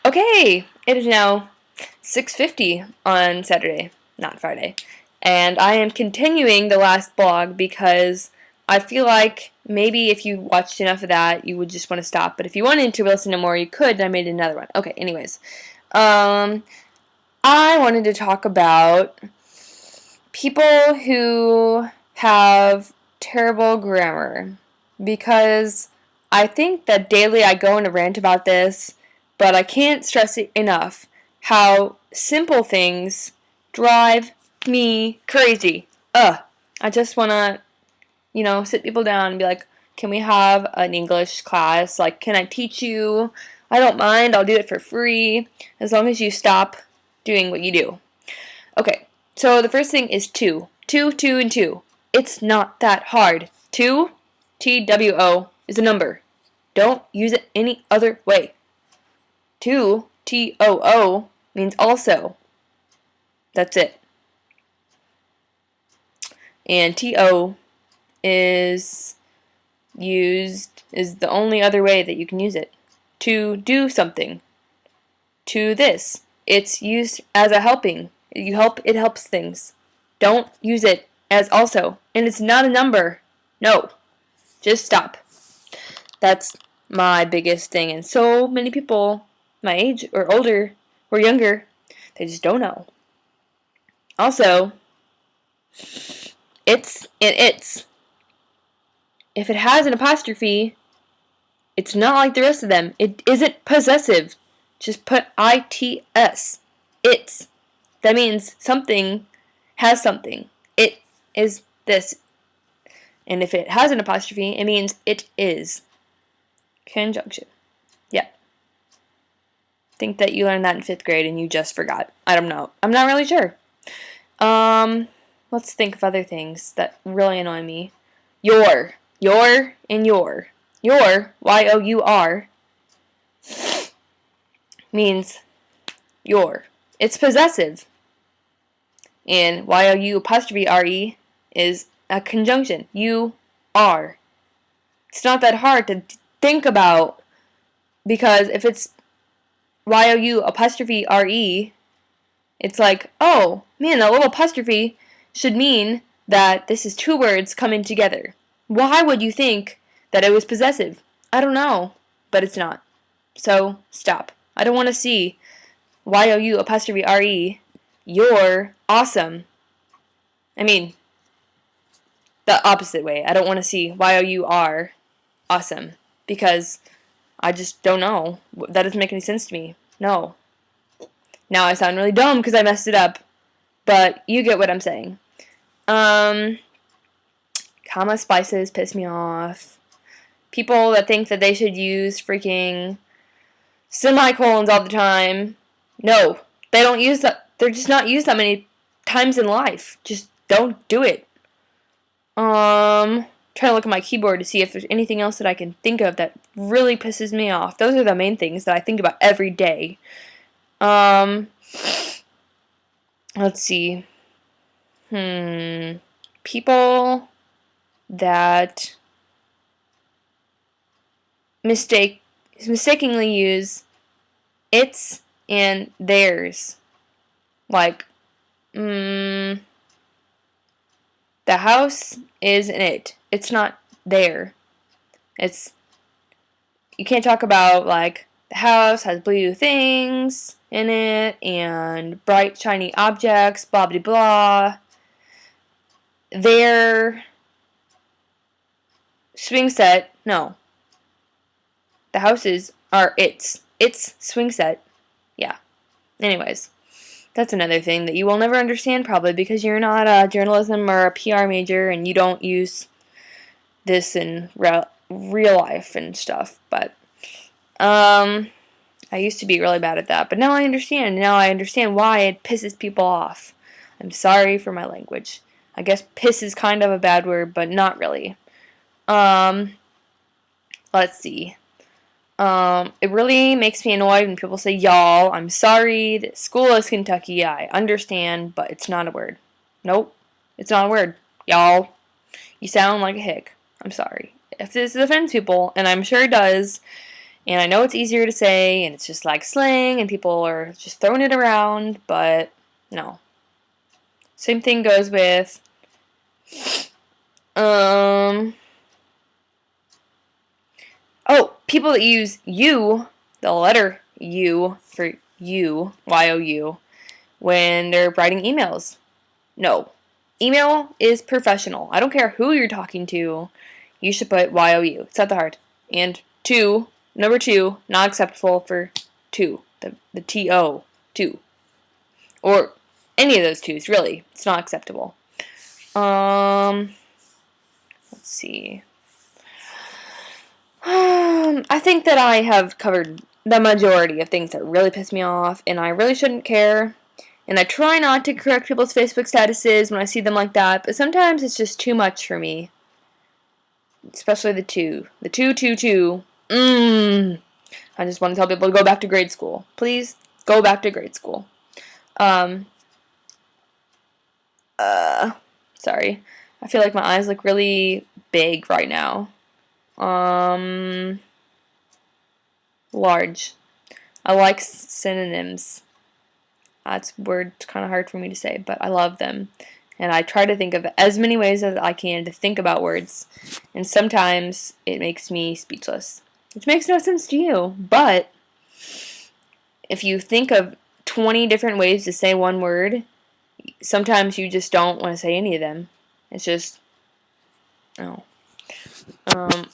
Okay, it is now 6:50 on Saturday, not Friday. And I am continuing the last blog because I feel like maybe if you watched enough of that, you would just want to stop. But if you wanted to listen to more, you could, and I made another one. Okay, anyways. I wanted to talk about people who have terrible grammar because I think that daily I go on a rant about this, but I can't stress it enough how simple things drive me crazy. I just want to, sit people down and be like, can we have an English class? Like, can I teach you? I don't mind. I'll do it for free as long as you stop doing what you do. Okay, so the first thing is two. Two, two, and two. It's not that hard. Two, T-W-O, is a number. Don't use it any other way. Two, T-O-O, means also. That's it. And T-O is the only other way that you can use it. To do something. To this. It's used as a helping. It helps things. Don't use it as also. And it's not a number. No. Just stop. That's my biggest thing. And so many people my age or older or younger, they just don't know. Also, it's and it's. If it has an apostrophe, it's not like the rest of them. It isn't possessive. Just put I-T-S. It's. That means something has something. It is this. And if it has an apostrophe, it means it is. Conjunction. Yeah. Think that you learned that in 5th grade and you just forgot. I don't know. I'm not really sure. Let's think of other things that really annoy me. Your, and your. Your, Y-O-U-R, means your. It's possessive. And Y-O-U apostrophe R-E is a conjunction. You are. It's not that hard to think about because if it's Y-O-U apostrophe R-E, it's like, oh, man, that little apostrophe should mean that this is two words coming together. Why would you think that it was possessive? I don't know, but it's not. So, stop. I don't want to see Y-O-U apostrophe R-E, you're awesome. I mean, the opposite way. I don't want to see Y-O-U-R, awesome, because I just don't know. That doesn't make any sense to me. No. Now I sound really dumb because I messed it up, but you get what I'm saying. Comma splices piss me off. People that think that they should use freaking semicolons all the time. No, they don't use that. They're just not used that many times in life. Just don't do it. Trying to look at my keyboard to see if there's anything else that I can think of that really pisses me off. Those are the main things that I think about every day. Let's see. People that mistakenly use its and theirs. Like, the house is an it. It's not there. You can't talk about, like, the house has blue things in it and bright, shiny objects, blah, blah, blah. Their swing set, no. The houses are its. Its swing set. Yeah. Anyways, that's another thing that you will never understand probably because you're not a journalism or a PR major and you don't use this in real life and stuff. But I used to be really bad at that, but now I understand. Now I understand why it pisses people off. I'm sorry for my language. I guess piss is kind of a bad word, but not really. Let's see. It really makes me annoyed when people say y'all. I'm sorry. The school is Kentucky. I understand, but it's not a word. Nope. It's not a word. Y'all. You sound like a hick. I'm sorry. If this offends people, and I'm sure it does, And I know it's easier to say, and it's just like slang, and people are just throwing it around, but no. Same thing goes with, people that use you, the letter U for you, Y-O-U, when they're writing emails. No. Email is professional. I don't care who you're talking to. You should put Y-O-U. It's not that hard. And number two, not acceptable for two. The T-O, two. Or any of those twos, really. It's not acceptable. Let's see. I think that I have covered the majority of things that really piss me off, and I really shouldn't care. And I try not to correct people's Facebook statuses when I see them like that, but sometimes it's just too much for me. Especially the two. The two. I just want to tell people to go back to grade school. Please, go back to grade school. Sorry. I feel like my eyes look really big right now. Large. I like synonyms. That's word kind of hard for me to say, but I love them. And I try to think of as many ways as I can to think about words. And sometimes it makes me speechless. Which makes no sense to you. But if you think of 20 different ways to say one word, sometimes you just don't want to say any of them. It's just, oh.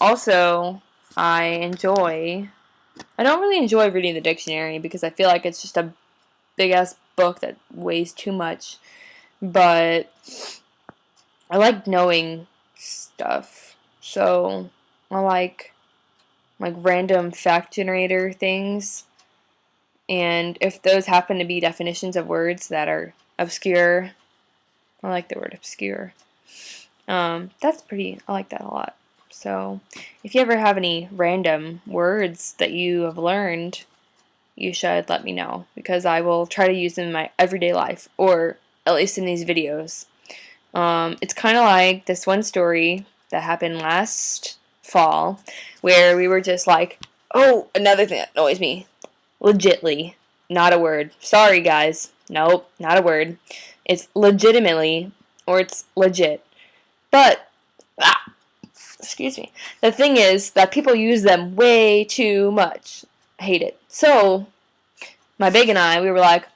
Also, I don't really enjoy reading the dictionary because I feel like it's just a big-ass book that weighs too much. But I like knowing stuff. So I like random fact generator things. And if those happen to be definitions of words that are obscure, I like the word obscure. I like that a lot. So if you ever have any random words that you have learned, you should let me know, because I will try to use them in my everyday life, or at least in these videos. It's kind of like this one story that happened last fall, where we were just like, oh, another thing that annoys me. Legitly, not a word. Sorry, guys. Nope, not a word. It's legitimately, or it's legit. But, excuse me. The thing is that people use them way too much. I hate it. So, my big and I, we were like,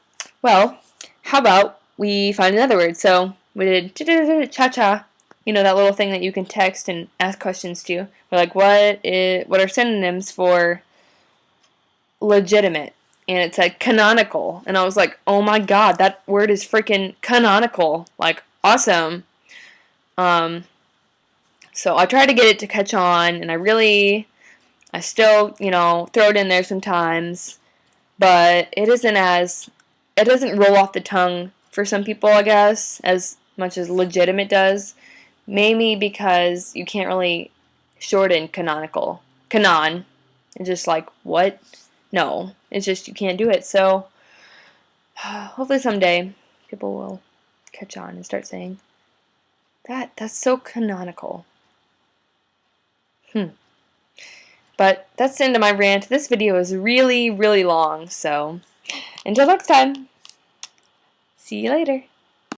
well, how about we find another word? So, we did cha-cha. You know, that little thing that you can text and ask questions to. We're like, what are synonyms for legitimate? And it said canonical. And I was like, oh my god, that word is freaking canonical. Like, awesome. So I try to get it to catch on, and I still, throw it in there sometimes, but it doesn't roll off the tongue for some people, I guess, as much as legitimate does. Maybe because you can't really shorten canonical. Canon. It's just like, what? No. It's just you can't do it. So, hopefully someday people will catch on and start saying, that's so canonical. But that's the end of my rant. This video is really, really long, so until next time, see you later.